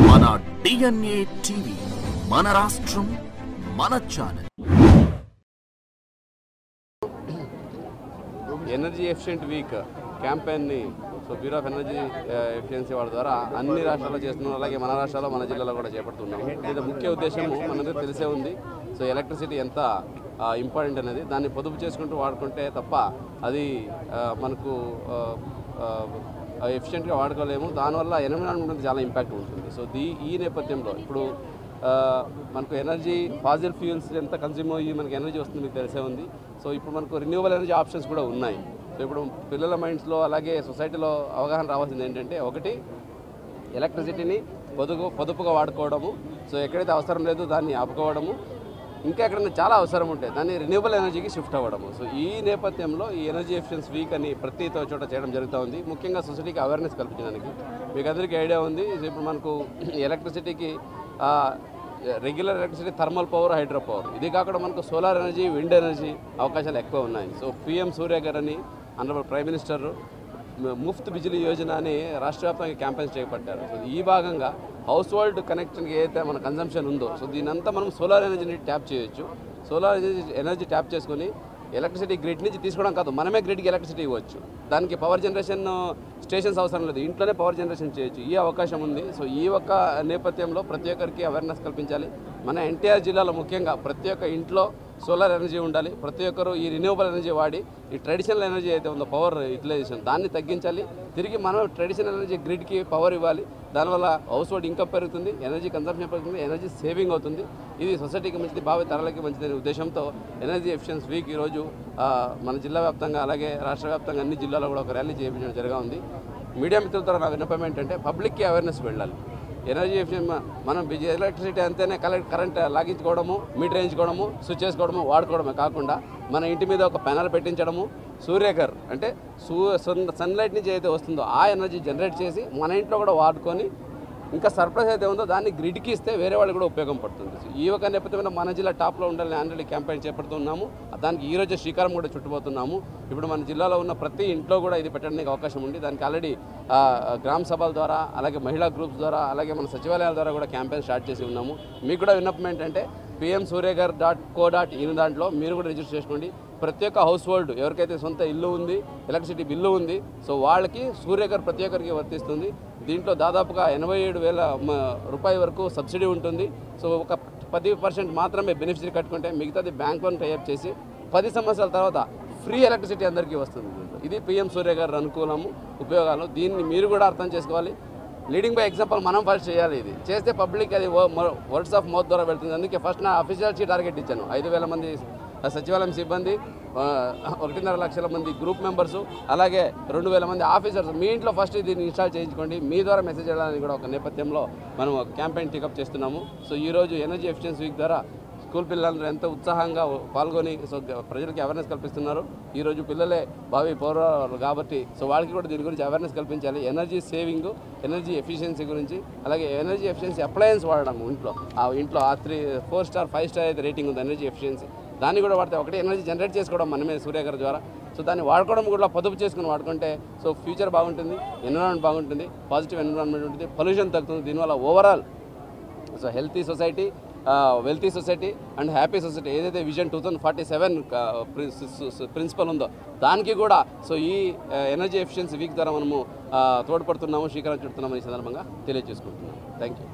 మన DNA TV, మన రాష్ట్రం, మన ఛానల్. ఎనర్జీ ఎఫిషియెంట్ వీక్ క్యాంపెయిన్ని బ్యూరో ఆఫ్ ఎనర్జీ ఎఫిషియన్సీ వారి ద్వారా అన్ని రాష్ట్రాల్లో చేస్తున్నాం. అలాగే మన రాష్ట్రాల్లో మన జిల్లాలో కూడా చేపడుతున్నాము. ఇది ముఖ్య ఉద్దేశము మనందరికీ తెలిసే ఉంది. సో ఎలక్ట్రిసిటీ ఎంత ఇంపార్టెంట్ అనేది దాన్ని పొదుపు చేసుకుంటూ వాడుకుంటే తప్ప అది మనకు ఎఫిషియెంట్గా వాడుకోలేము. దానివల్ల ఎన్విరాన్మెంట్ మీద చాలా ఇంపాక్ట్ ఉంటుంది. సో ఈ నేపథ్యంలో ఇప్పుడు మనకు ఎనర్జీ ఫాజిల్ ఫ్యూయల్స్ ఎంత కన్స్యూమ్ అయ్యి మనకి ఎనర్జీ వస్తుంది మీకు తెలిసే ఉంది. సో ఇప్పుడు మనకు రెన్యూవబుల్ ఎనర్జీ ఆప్షన్స్ కూడా ఉన్నాయి. సో ఇప్పుడు పిల్లల మైండ్స్లో అలాగే సొసైటీలో అవగాహన రావాల్సింది ఏంటంటే, ఒకటి ఎలక్ట్రిసిటీని పొదుపుగా వాడుకోవడము. సో ఎక్కడైతే అవసరం లేదు దాన్ని ఆపుకోవడము, ఇంకా ఎక్కడైనా చాలా అవసరం ఉంటే దాన్ని రెన్యూవబుల్ ఎనర్జీకి షిఫ్ట్ అవ్వడము. సో ఈ నేపథ్యంలో ఈ ఎనర్జీ ఎఫిషియన్స్ వీక్ అని ప్రతి చోట చేయడం జరుగుతూ ఉంది. ముఖ్యంగా సొసైటీకి అవేర్నెస్ కల్పించడానికి. మీకు అందరికీ ఐడియా ఉంది. సో ఇప్పుడు మనకు ఎలక్ట్రిసిటీకి regular electricity, thermal power, hydro power, ఇది కాకుండా మనకు సోలార్ ఎనర్జీ, విండ్ ఎనర్జీ అవకాశాలు ఎక్కువ ఉన్నాయి. సో PM సూర్య గారు అని honourable prime minister Muft Bijli Yojana అని రాష్ట్ర వ్యాప్తంగా క్యాంపెయిన్స్ చేపట్టారు. సో ఈ భాగంగా హౌస్ హోల్డ్ కనెక్షన్కి ఏదైతే మన కన్జంప్షన్ ఉందో, సో దీనంతా మనం సోలార్ ఎనర్జీని ట్యాప్ చేయొచ్చు. సోలార్ ఎనర్జీ ట్యాప్ చేసుకొని ఎలక్ట్రిసిటీ గ్రిడ్ నుంచి తీసుకోవడం కాదు, మనమే గ్రిడ్కి ఎలక్ట్రిసిటీ ఇవ్వచ్చు. దానికి పవర్ జనరేషన్ స్టేషన్స్ అవసరం లేదు, ఇంట్లోనే పవర్ జనరేషన్ చేయొచ్చు. ఈ అవకాశం ఉంది. సో ఈ ఒక్క నేపథ్యంలో ప్రతి ఒక్కరికి అవేర్నెస్ కల్పించాలి. మన ఎన్టీఆర్ జిల్లాలో ముఖ్యంగా ప్రతి ఒక్క ఇంట్లో సోలార్ ఎనర్జీ ఉండాలి. ప్రతి ఒక్కరు ఈ రిన్యూవబుల్ ఎనర్జీ వాడి ఈ ట్రెడిషనల్ ఎనర్జీ అయితే ఉందో పవర్ యూటిలైజేషన్ దాన్ని తగ్గించాలి. తిరిగి మనం ట్రెడిషనల్ ఎనర్జీ గ్రిడ్కి పవర్ ఇవ్వాలి. దానివల్ల హౌస్ హోల్డ్ ఇన్కమ్ పెరుగుతుంది, ఎనర్జీ కన్సంప్షన్ పెరుగుతుంది, ఎనర్జీ సేవింగ్ అవుతుంది. ఇది సొసైటీకి మంచిది, భావి తరాలకి మంచిదనే ఉద్దేశంతో ఎనర్జీ ఎఫిషియన్స్ వీక్ ఈరోజు మన జిల్లా వ్యాప్తంగా అలాగే రాష్ట్ర వ్యాప్తంగా అన్ని జిల్లాలో కూడా ఒక ర్యాలీ చేయించడం జరగా ఉంది. మీడియా మిత్రులతో నా విన్నపం ఏంటంటే, పబ్లిక్కి అవేర్నెస్ వెళ్ళాలి. ఎనర్జీ ఎఫిషియెంట్ మనం ఎలక్ట్రిసిటీ అంతేనే కరెంట్ లాగించుకోవడము, మీటర్ వేయించుకోవడము, స్విచ్ చేసుకోవడము, వాడుకోవడమే కాకుండా మన ఇంటి మీద ఒక ప్యానల్ పెట్టించడము, సూర్యకర్ అంటే సన్లైట్ నుంచి ఏదైతే వస్తుందో ఆ ఎనర్జీ జనరేట్ చేసి మన ఇంట్లో కూడా వాడుకొని ఇంకా సర్ప్లస్ అయితే ఉందో దాన్ని గ్రిడ్కి ఇస్తే వేరే వాళ్ళకి కూడా ఉపయోగం పడుతుంది. ఈ ఒక నేపథ్యంలో మన జిల్లా టాప్లో ఉండాలని ఆల్రెడీ క్యాంపెయిన్ చేపడుతున్నాము. దానికి ఈరోజు శ్రీకారం కూడా చుట్టుపోతున్నాము. ఇప్పుడు మన జిల్లాలో ఉన్న ప్రతి ఇంట్లో కూడా ఇది పెట్టడానికి అవకాశం ఉంది. దానికి ఆల్రెడీ గ్రామ సభల ద్వారా, అలాగే మహిళా గ్రూప్స్ ద్వారా, అలాగే మన సచివాలయాల ద్వారా కూడా క్యాంపెయిన్ స్టార్ట్ చేసి ఉన్నాము. మీకు కూడా విన్నపం ఏంటంటే, pmsuryagar.co.in దాంట్లో మీరు కూడా రిజిస్టర్ చేసుకోండి. ప్రతి ఒక్క హౌస్ హోల్డ్ ఎవరికైతే సొంత ఇల్లు ఉంది, ఎలక్ట్రిసిటీ బిల్లు ఉంది, సో వాళ్ళకి సూర్యకర్ ప్రతి ఒక్కరికి వర్తిస్తుంది. దీంట్లో దాదాపుగా 87,000 రూపాయల వరకు సబ్సిడీ ఉంటుంది. సో ఒక 10% మాత్రమే బెనిఫిషరీ కట్టుకుంటే మిగతాది బ్యాంక్ లోన్ టైఅప్ చేసి 10 సంవత్సరాల తర్వాత ఫ్రీ ఎలక్ట్రిసిటీ అందరికీ వస్తుంది. ఇది PM సూర్య గారి అనుకూలము, ఉపయోగాలు. దీన్ని మీరు కూడా అర్థం చేసుకోవాలి. లీడింగ్ బై ఎగ్జాంపుల్ మనం ఫస్ట్ చేయాలి. ఇది చేస్తే పబ్లిక్ అది వర్డ్స్ ఆఫ్ మౌత్ ద్వారా వెళ్తుంది. అందుకే ఫస్ట్ నా అఫీషియల్సీ టార్గెట్ ఇచ్చాను. 5,000 మంది సచివాలయం సిబ్బంది, 1.5 లక్షల మంది గ్రూప్ మెంబర్సు, అలాగే 2,000 మంది ఆఫీసర్స్. మీ ఇంట్లో ఫస్ట్ దీన్ని ఇన్స్టాల్ చేయించుకోండి. మీ ద్వారా మెసేజ్ చేయడానికి కూడా ఒక నేపథ్యంలో మనం ఒక క్యాంపెయిన్ టేకప్ చేస్తున్నాము. సో ఈరోజు ఎనర్జీ ఎఫిషియన్స్ వీక్ ద్వారా స్కూల్ పిల్లలందరూ ఎంతో ఉత్సాహంగా పాల్గొని సో ప్రజలకి అవేర్నెస్ కల్పిస్తున్నారు. ఈరోజు పిల్లలే భావి పౌరులు కాబట్టి సో వాళ్ళకి కూడా దీని గురించి అవేర్నెస్ కల్పించాలి. ఎనర్జీ సేవింగ్, ఎనర్జీ ఎఫిషియన్సీ గురించి, అలాగే ఎనర్జీ ఎఫిషియన్సీ అప్లయన్స్ వాడడం ఇంట్లో. ఆ 4 స్టార్ 5 స్టార్ అయితే రేటింగ్ ఉంది ఎనర్జీ ఎఫిషియన్సీ, దాన్ని కూడా వాడితే ఒకటి ఎనర్జీ జనరేట్ చేసుకోవడం మనమే సూర్యగారి ద్వారా. సో దాన్ని వాడుకోవడం కూడా పొదుపు చేసుకుని వాడుకుంటే సో ఫ్యూచర్ బాగుంటుంది, ఎన్విరాన్మెంట్ బాగుంటుంది, పాజిటివ్ ఎన్విరాన్మెంట్ ఉంటుంది, పొల్యూషన్ తగ్గుతుంది. దీనివల్ల overall so healthy society, wealthy society and happy society ఏదైతే విజన్ 2047 ప్రిన్సిపల్ ఉందో దానికి కూడా సో ఈ ఎనర్జీ ఎఫిషియన్సీ వీక్ ద్వారా మనము తోడ్పడుతున్నాము, శ్రీకారం చుడుతున్నాము. ఈ సందర్భంగా తెలియజేసుకుంటున్నాము. Thank you.